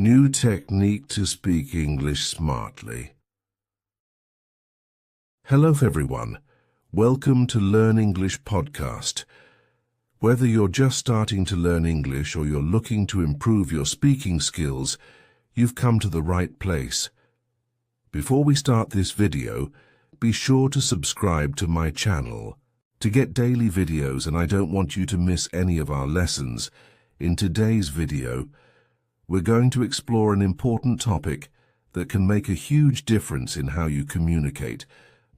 New technique to speak English smartly. Hello everyone, welcome to Learn English podcast. Whether you're just starting to learn English or you're looking to improve your speaking skills, you've come to the right place. Before we start this video, be sure to subscribe to my channel to get daily videos, and I don't want you to miss any of our lessons. In today's video, we're going to explore an important topic that can make a huge difference in how you communicate,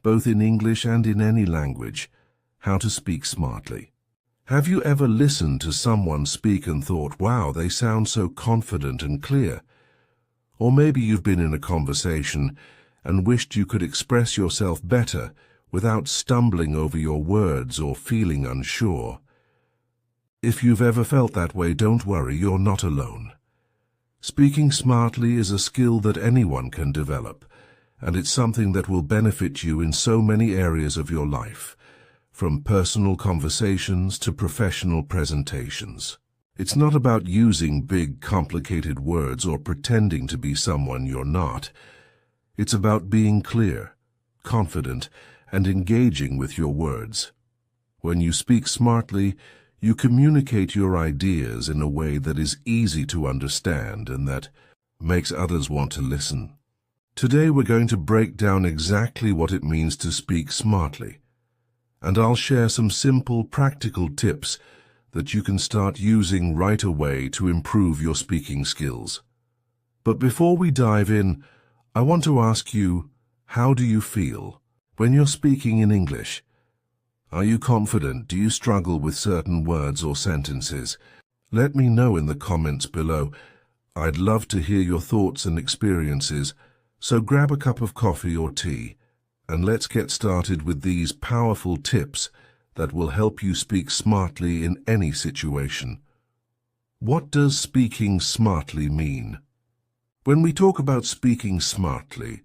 both in English and in any language: how to speak smartly. Have you ever listened to someone speak and thought, wow, they sound so confident and clear? Or maybe you've been in a conversation and wished you could express yourself better without stumbling over your words or feeling unsure. If you've ever felt that way, don't worry, you're not alone. Speaking smartly is a skill that anyone can develop, and it's something that will benefit you in so many areas of your life, from personal conversations to professional presentations. It's not about using big, complicated words or pretending to be someone you're not. It's about being clear, confident, and engaging with your words. When you speak smartly, you communicate your ideas in a way that is easy to understand and that makes others want to listen. Today we're going to break down exactly what it means to speak smartly, and I'll share some simple, practical tips that you can start using right away to improve your speaking skills. But before we dive in, I want to ask you, how do you feel when you're speaking in English? Are you confident? Do you struggle with certain words or sentences? Let me know in the comments below. I'd love to hear your thoughts and experiences, so grab a cup of coffee or tea, and let's get started with these powerful tips that will help you speak smartly in any situation. What does speaking smartly mean? When we talk about speaking smartly,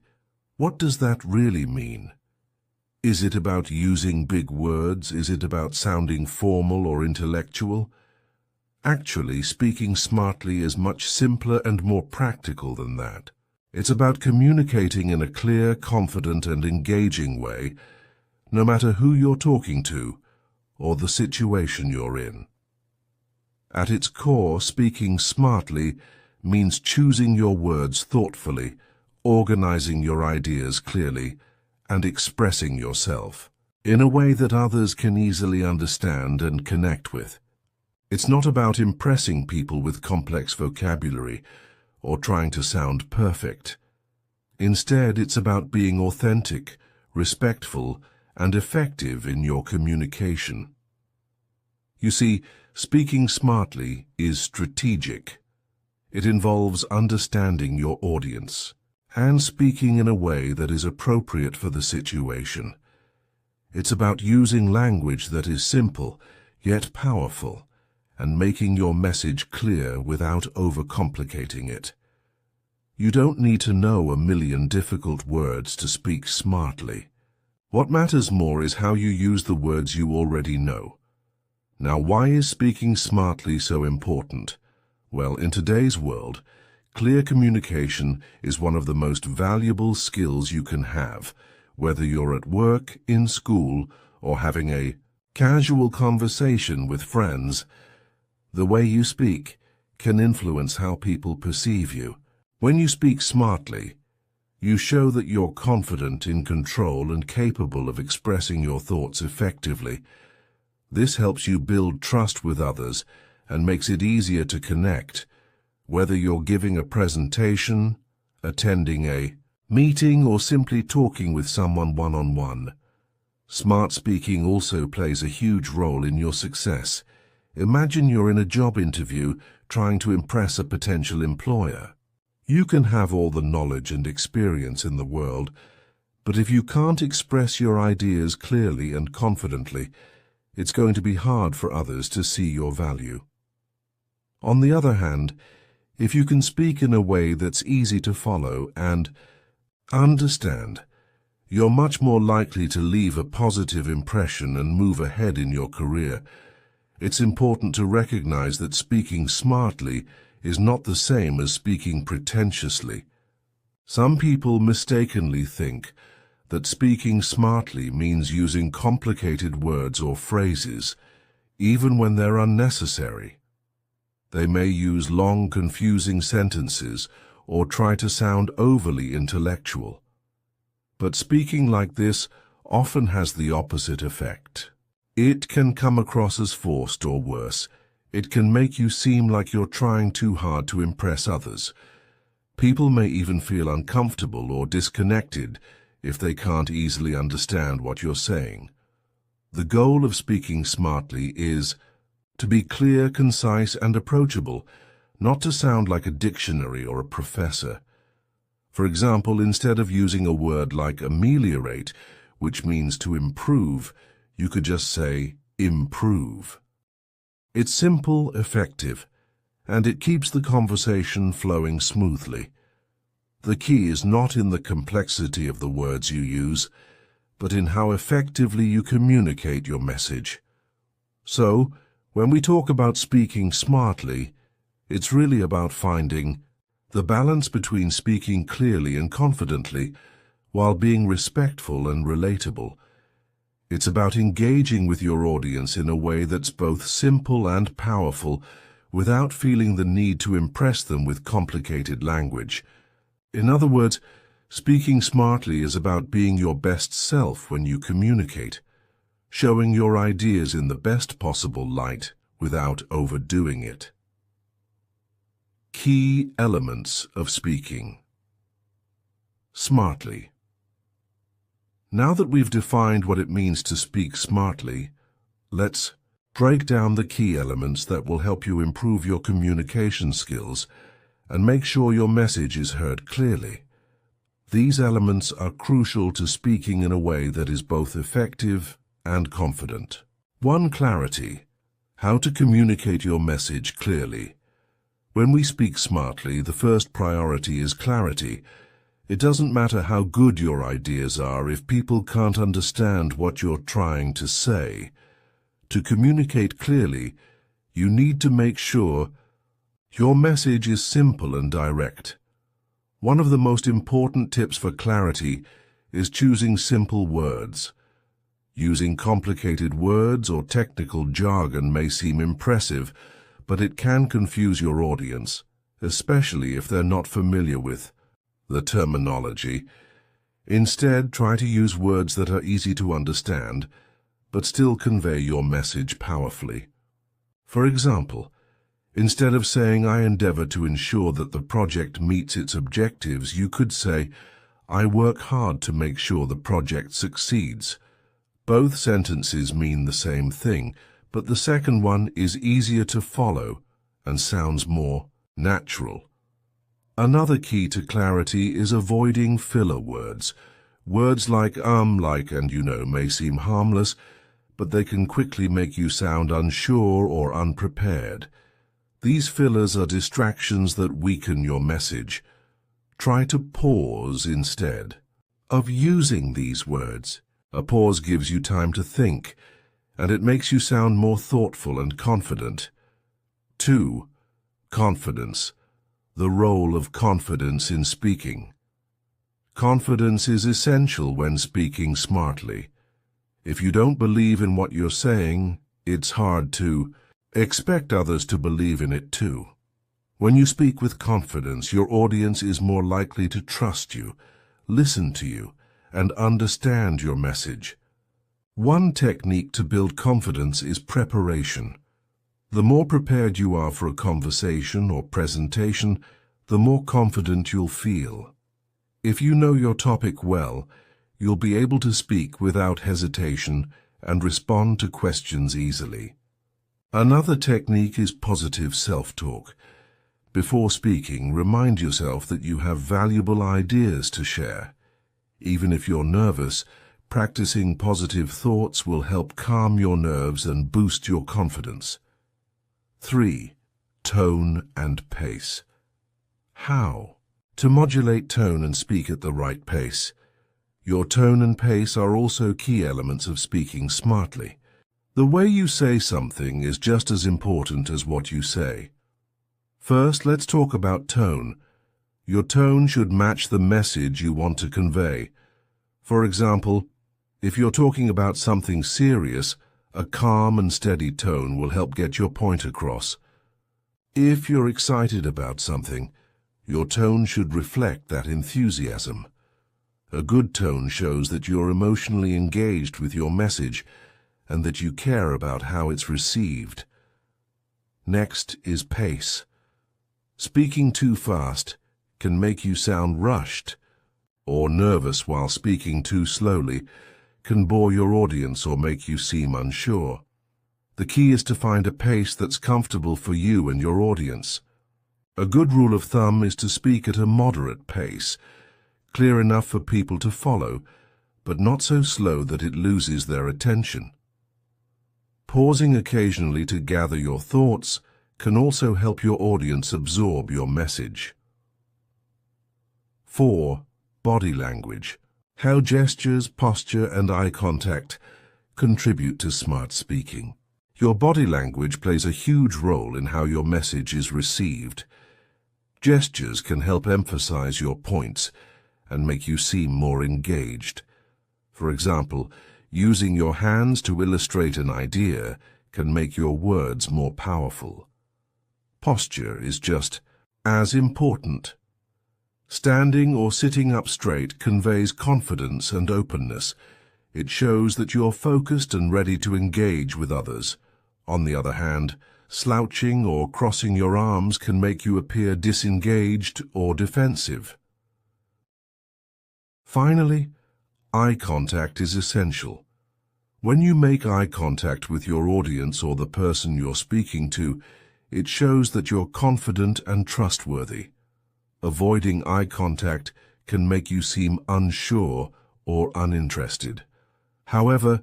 what does that really mean? Is it about using big words? Is it about sounding formal or intellectual? Actually, speaking smartly is much simpler and more practical than that. It's about communicating in a clear, confident, and engaging way, no matter who you're talking to or the situation you're in. At its core, speaking smartly means choosing your words thoughtfully, organizing your ideas clearly, and expressing yourself in a way that others can easily understand and connect with. It's not about impressing people with complex vocabulary or trying to sound perfect. Instead, it's about being authentic, respectful, and effective in your communication. You see, speaking smartly is strategic. It involves understanding your audience and speaking in a way that is appropriate for the situation. It's about using language that is simple yet powerful and making your message clear without overcomplicating it. You don't need to know a million difficult words to speak smartly. What matters more is how you use the words you already know. Now, why is speaking smartly so important? Well, in today's world, clear communication is one of the most valuable skills you can have, whether you're at work, in school, or having a casual conversation with friends. The way you speak can influence how people perceive you. When you speak smartly, you show that you're confident, in control, and capable of expressing your thoughts effectively. This helps you build trust with others and makes it easier to connect, whether you're giving a presentation, attending a meeting, or simply talking with someone one-on-one. Smart speaking also plays a huge role in your success. Imagine you're in a job interview trying to impress a potential employer. You can have all the knowledge and experience in the world, but if you can't express your ideas clearly and confidently, it's going to be hard for others to see your value. On the other hand, if you can speak in a way that's easy to follow and understand, you're much more likely to leave a positive impression and move ahead in your career. It's important to recognize that speaking smartly is not the same as speaking pretentiously. Some people mistakenly think that speaking smartly means using complicated words or phrases, even when they're unnecessary. They may use long, confusing sentences or try to sound overly intellectual. But speaking like this often has the opposite effect. It can come across as forced, or worse, it can make you seem like you're trying too hard to impress others. People may even feel uncomfortable or disconnected if they can't easily understand what you're saying. The goal of speaking smartly is to be clear, concise, and approachable, not to sound like a dictionary or a professor. For example, instead of using a word like ameliorate, which means to improve, you could just say improve. It's simple, effective, and it keeps the conversation flowing smoothly. The key is not in the complexity of the words you use, but in how effectively you communicate your message. So, when we talk about speaking smartly, it's really about finding the balance between speaking clearly and confidently while being respectful and relatable. It's about engaging with your audience in a way that's both simple and powerful without feeling the need to impress them with complicated language. In other words, speaking smartly is about being your best self when you communicate, showing your ideas in the best possible light without overdoing it. Key elements of speaking smartly. Now that we've defined what it means to speak smartly, let's break down the key elements that will help you improve your communication skills and make sure your message is heard clearly. These elements are crucial to speaking in a way that is both effective and confident. 1. Clarity. How to communicate your message clearly. When we speak smartly, the first priority is clarity. It doesn't matter how good your ideas are if people can't understand what you're trying to say. To communicate clearly, you need to make sure your message is simple and direct. One of the most important tips for clarity is choosing simple words. Using complicated words or technical jargon may seem impressive, but it can confuse your audience, especially if they're not familiar with the terminology. Instead, try to use words that are easy to understand, but still convey your message powerfully. For example, instead of saying, "I endeavor to ensure that the project meets its objectives," you could say, "I work hard to make sure the project succeeds." Both sentences mean the same thing, but the second one is easier to follow and sounds more natural. Another key to clarity is avoiding filler words. Words like and may seem harmless, but they can quickly make you sound unsure or unprepared. These fillers are distractions that weaken your message. Try to pause instead of using these words. A pause gives you time to think, and it makes you sound more thoughtful and confident. 2. Confidence. The role of confidence in speaking. Confidence is essential when speaking smartly. If you don't believe in what you're saying, it's hard to expect others to believe in it too. When you speak with confidence, your audience is more likely to trust you, listen to you, and understand your message. One technique to build confidence is preparation. The more prepared you are for a conversation or presentation, the more confident you'll feel. If you know your topic well, you'll be able to speak without hesitation and respond to questions easily. Another technique is positive self-talk. Before speaking, remind yourself that you have valuable ideas to share. Even if you're nervous, practicing positive thoughts will help calm your nerves and boost your confidence. 3. Tone and pace. How to modulate tone and speak at the right pace. Your tone and pace are also key elements of speaking smartly. The way you say something is just as important as what you say. First, let's talk about tone. Your tone should match the message you want to convey. For example, if you're talking about something serious, a calm and steady tone will help get your point across. If you're excited about something, your tone should reflect that enthusiasm. A good tone shows that you're emotionally engaged with your message and that you care about how it's received. Next is pace. Speaking too fast can make you sound rushed, or nervous while speaking too slowly can bore your audience or make you seem unsure. The key is to find a pace that's comfortable for you and your audience. A good rule of thumb is to speak at a moderate pace, clear enough for people to follow, but not so slow that it loses their attention. Pausing occasionally to gather your thoughts can also help your audience absorb your message. 4. Body language. How gestures, posture, and eye contact contribute to smart speaking. Your body language plays a huge role in how your message is received. Gestures can help emphasize your points and make you seem more engaged. For example, using your hands to illustrate an idea can make your words more powerful. Posture is just as important. Standing or sitting up straight conveys confidence and openness. It shows that you're focused and ready to engage with others. On the other hand, slouching or crossing your arms can make you appear disengaged or defensive. Finally, eye contact is essential. When you make eye contact with your audience or the person you're speaking to, it shows that you're confident and trustworthy. Avoiding eye contact can make you seem unsure or uninterested. However,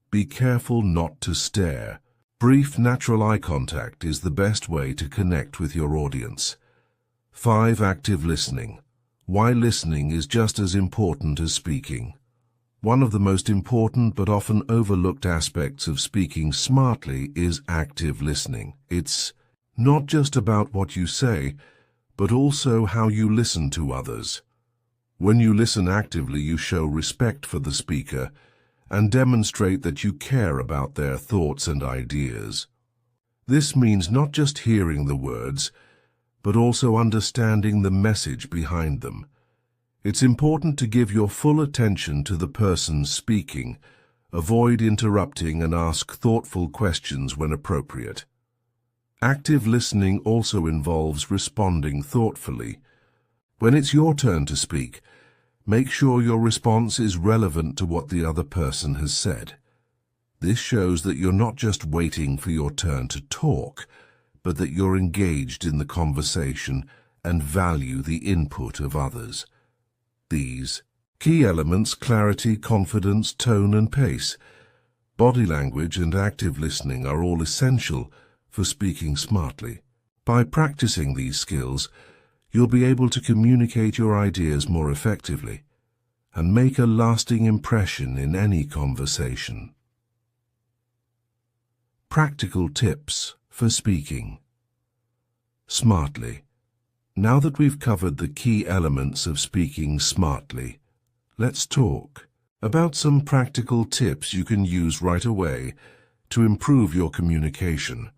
be careful not to stare. Brief, natural eye contact is the best way to connect with your audience. 5. Active listening. Why listening is just as important as speaking. One of the most important but often overlooked aspects of speaking smartly is active listening. It's not just about what you say, but also how you listen to others. When you listen actively, you show respect for the speaker and demonstrate that you care about their thoughts and ideas. This means not just hearing the words, but also understanding the message behind them. It's important to give your full attention to the person speaking, avoid interrupting, and ask thoughtful questions when appropriate. Active listening also involves responding thoughtfully. When it's your turn to speak, make sure your response is relevant to what the other person has said. This shows that you're not just waiting for your turn to talk, but that you're engaged in the conversation and value the input of others. These key elements, clarity, confidence, tone, and pace, body language, and active listening, are all essential for speaking smartly. By practicing these skills, you'll be able to communicate your ideas more effectively and make a lasting impression in any conversation. Practical tips for speaking smartly. Now that we've covered the key elements of speaking smartly, let's talk about some practical tips you can use right away to improve your communication.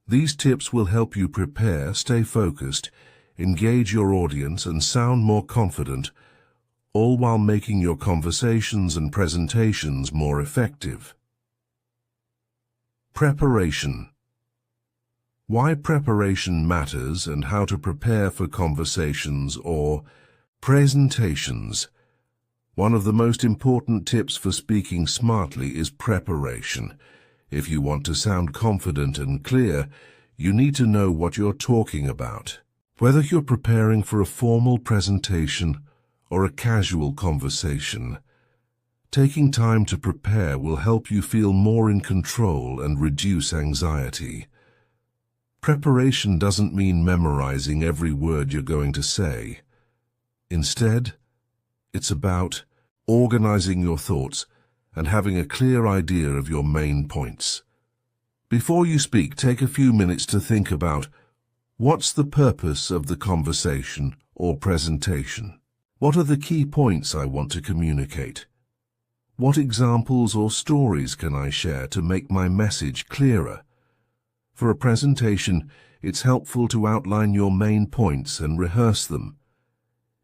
These tips will help you prepare, stay focused, engage your audience, and sound more confident, all while making your conversations and presentations more effective. Preparation. Why preparation matters and how to prepare for conversations or presentations. One of the most important tips for speaking smartly is preparation. If you want to sound confident and clear, you need to know what you're talking about. Whether you're preparing for a formal presentation or a casual conversation, taking time to prepare will help you feel more in control and reduce anxiety. Preparation doesn't mean memorizing every word you're going to say. Instead, it's about organizing your thoughts and having a clear idea of your main points. Before you speak, take a few minutes to think about What's the purpose of the conversation or presentation? What are the key points I want to communicate? What examples or stories can I share to make my message clearer? For a presentation, it's helpful to outline your main points and rehearse them.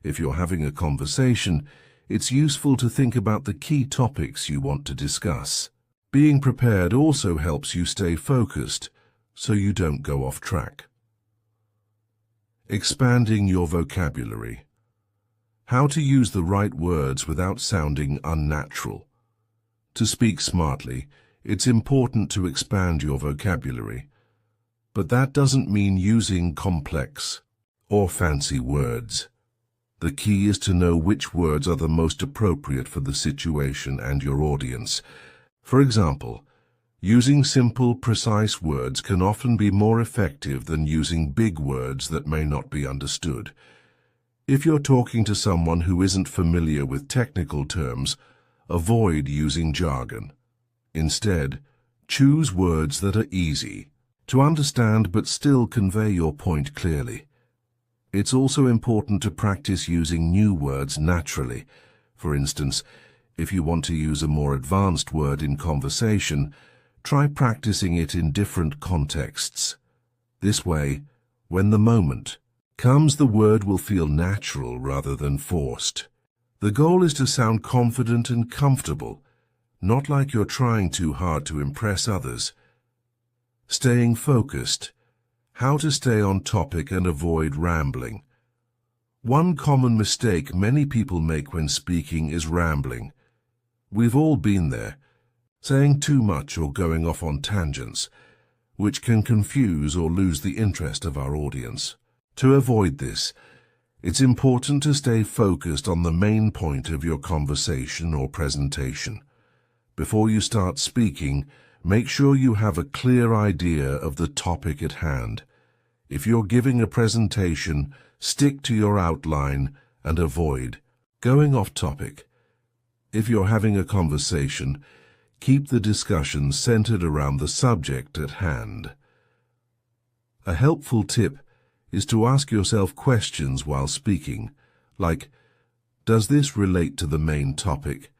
If you're having a conversation, it's useful to think about the key topics you want to discuss. Being prepared also helps you stay focused, so you don't go off track. Expanding your vocabulary. How to use the right words without sounding unnatural. To speak smartly, it's important to expand your vocabulary. But that doesn't mean using complex or fancy words. The key is to know which words are the most appropriate for the situation and your audience. For example, using simple, precise words can often be more effective than using big words that may not be understood. If you're talking to someone who isn't familiar with technical terms, avoid using jargon. Instead, choose words that are easy to understand but still convey your point clearly. It's also important to practice using new words naturally. For instance, if you want to use a more advanced word in conversation, try practicing it in different contexts. This way, when the moment comes, the word will feel natural rather than forced. The goal is to sound confident and comfortable, not like you're trying too hard to impress others. Staying focused. How to stay on topic and avoid rambling. One common mistake many people make when speaking is rambling. We've all been there, saying too much or going off on tangents, which can confuse or lose the interest of our audience. To avoid this, it's important to stay focused on the main point of your conversation or presentation. Before you start speaking, make sure you have a clear idea of the topic at hand. If you're giving a presentation, stick to your outline and avoid going off topic. If you're having a conversation, keep the discussion centered around the subject at hand. A helpful tip is to ask yourself questions while speaking, like, does this relate to the main topic?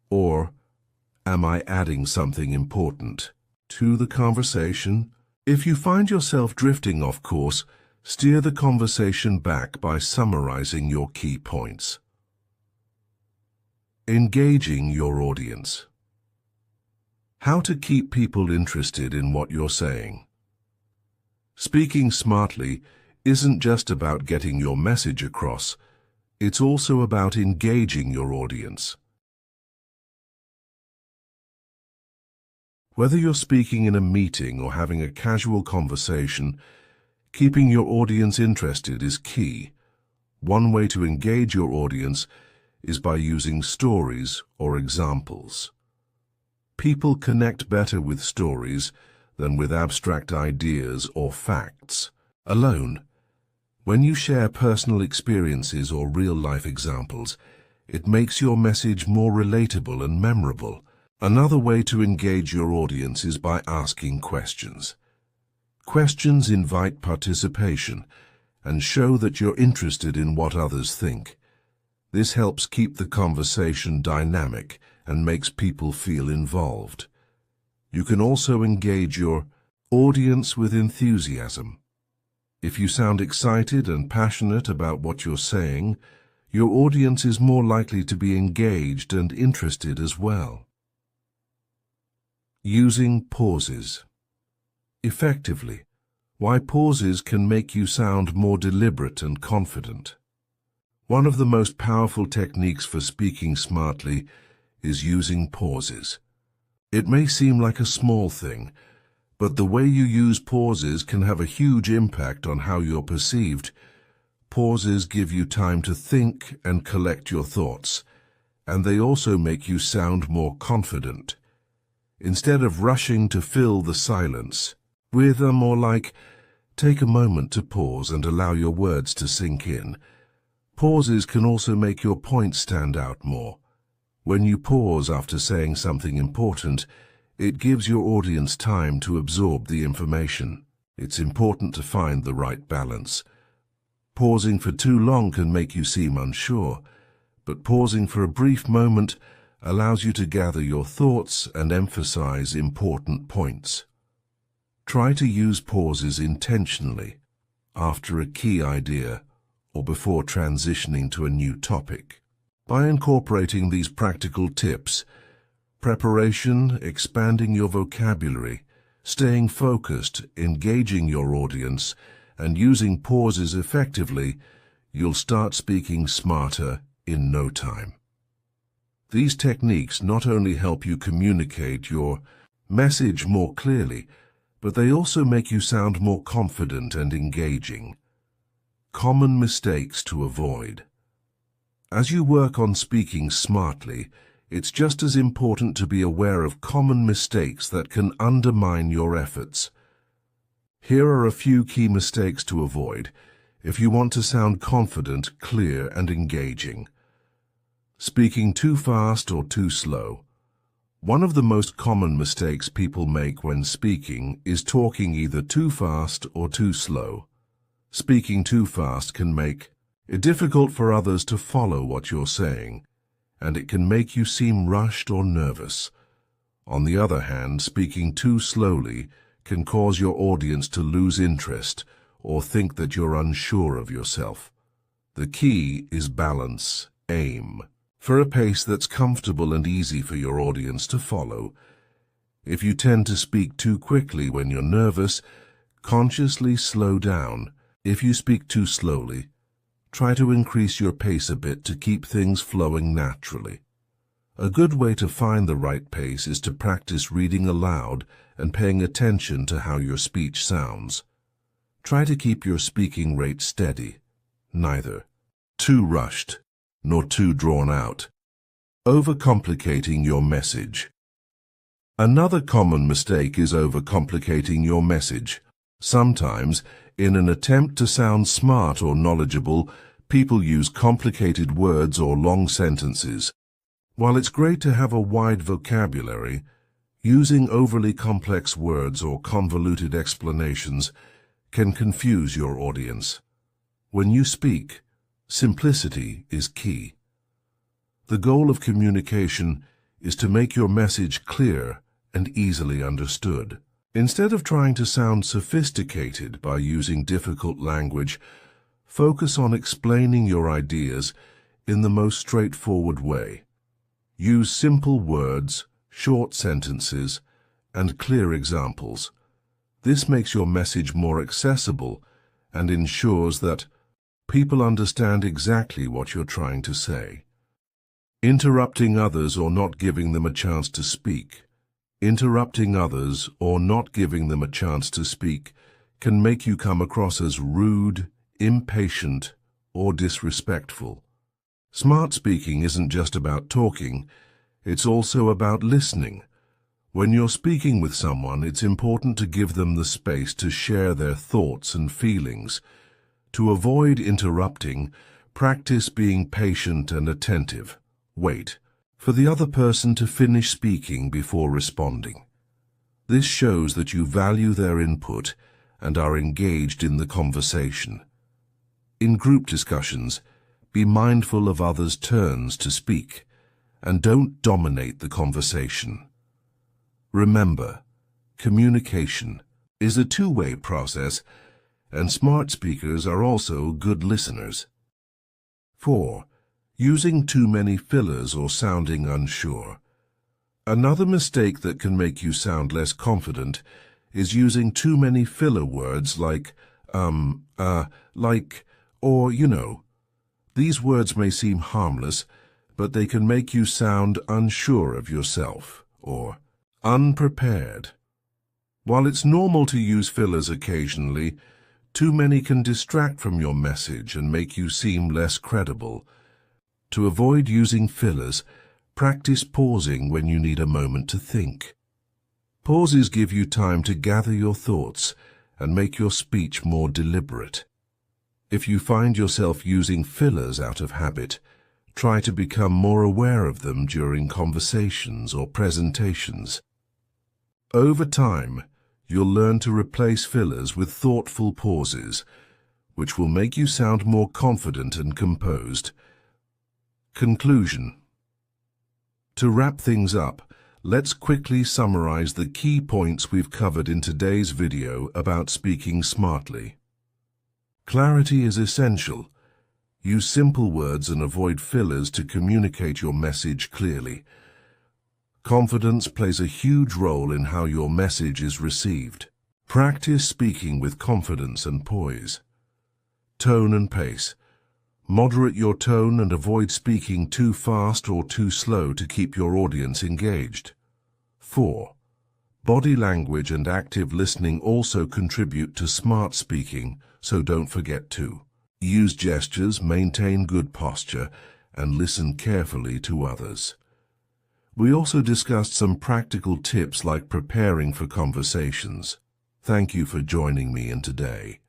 Or, am I adding something important to the conversation? If you find yourself drifting off course, steer the conversation back by summarizing your key points. Engaging your audience. How to keep people interested in what you're saying. Speaking smartly isn't just about getting your message across, it's also about engaging your audience. Whether you're speaking in a meeting or having a casual conversation, keeping your audience interested is key. One way to engage your audience is by using stories or examples. People connect better with stories than with abstract ideas or facts alone. When you share personal experiences or real-life examples, it makes your message more relatable and memorable. Another way to engage your audience is by asking questions. Questions invite participation and show that you're interested in what others think. This helps keep the conversation dynamic and makes people feel involved. You can also engage your audience with enthusiasm. If you sound excited and passionate about what you're saying, your audience is more likely to be engaged and interested as well. Using pauses. Effectively, why pauses can make you sound more deliberate and confident. One of the most powerful techniques for speaking smartly is using pauses. It may seem like a small thing, but the way you use pauses can have a huge impact on how you're perceived. Pauses give you time to think and collect your thoughts, and they also make you sound more confident. Instead of rushing to fill the silence with a more like, take a moment to pause and allow your words to sink in. Pauses can also make your point stand out more. When you pause after saying something important, it gives your audience time to absorb the information. It's important to find the right balance. Pausing for too long can make you seem unsure, but pausing for a brief moment allows you to gather your thoughts and emphasize important points. Try to use pauses intentionally, after a key idea, or before transitioning to a new topic. By incorporating these practical tips, preparation, expanding your vocabulary, staying focused, engaging your audience, and using pauses effectively, you'll start speaking smarter in no time. These techniques not only help you communicate your message more clearly, but they also make you sound more confident and engaging. Common mistakes to avoid. As you work on speaking smartly, it's just as important to be aware of common mistakes that can undermine your efforts. Here are a few key mistakes to avoid if you want to sound confident, clear, and engaging. Speaking too fast or too slow. One of the most common mistakes people make when speaking is talking either too fast or too slow. Speaking too fast can make it difficult for others to follow what you're saying, and it can make you seem rushed or nervous. On the other hand, speaking too slowly can cause your audience to lose interest or think that you're unsure of yourself. The key is balance, aim for a pace that's comfortable and easy for your audience to follow. If you tend to speak too quickly when you're nervous, consciously slow down. If you speak too slowly, try to increase your pace a bit to keep things flowing naturally. A good way to find the right pace is to practice reading aloud and paying attention to how your speech sounds. Try to keep your speaking rate steady, neither too rushed nor too drawn out. Overcomplicating your message. Another common mistake is overcomplicating your message. Sometimes, in an attempt to sound smart or knowledgeable, people use complicated words or long sentences. While it's great to have a wide vocabulary, using overly complex words or convoluted explanations can confuse your audience. When you speak, simplicity is key. The goal of communication is to make your message clear and easily understood. Instead of trying to sound sophisticated by using difficult language, focus on explaining your ideas in the most straightforward way. Use simple words, short sentences, and clear examples. This makes your message more accessible and ensures that people understand exactly what you're trying to say. Interrupting others or not giving them a chance to speak. Interrupting others or not giving them a chance to speak can make you come across as rude, impatient, or disrespectful. Smart speaking isn't just about talking, it's also about listening. When you're speaking with someone, it's important to give them the space to share their thoughts and feelings. To avoid interrupting, practice being patient and attentive. Wait for the other person to finish speaking before responding. This shows that you value their input and are engaged in the conversation. In group discussions, be mindful of others' turns to speak and don't dominate the conversation. Remember, communication is a two-way process, and smart speakers are also good listeners. 4. Using too many fillers or sounding unsure. Another mistake that can make you sound less confident is using too many filler words like, like, or, you know. These words may seem harmless, but they can make you sound unsure of yourself or unprepared. While it's normal to use fillers occasionally, too many can distract from your message and make you seem less credible. To avoid using fillers, practice pausing when you need a moment to think. Pauses give you time to gather your thoughts and make your speech more deliberate. If you find yourself using fillers out of habit, try to become more aware of them during conversations or presentations. Over time, You'll learn to replace fillers with thoughtful pauses, which will make you sound more confident and composed. Conclusion. To wrap things up, let's quickly summarize the key points we've covered in today's video about speaking smartly. Clarity is essential. Use simple words and avoid fillers to communicate your message clearly. Confidence plays a huge role in how your message is received. Practice speaking with confidence and poise. Tone and pace. Moderate your tone and avoid speaking too fast or too slow to keep your audience engaged. 4. Body language and active listening also contribute to smart speaking, so don't forget to use gestures, maintain good posture, and listen carefully to others. We also discussed some practical tips like preparing for conversations. Thank you for joining me in today.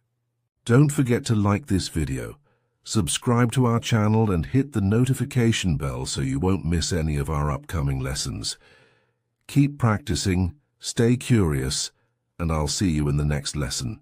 Don't forget to like this video, subscribe to our channel and hit the notification bell so you won't miss any of our upcoming lessons. Keep practicing, stay curious, and I'll see you in the next lesson.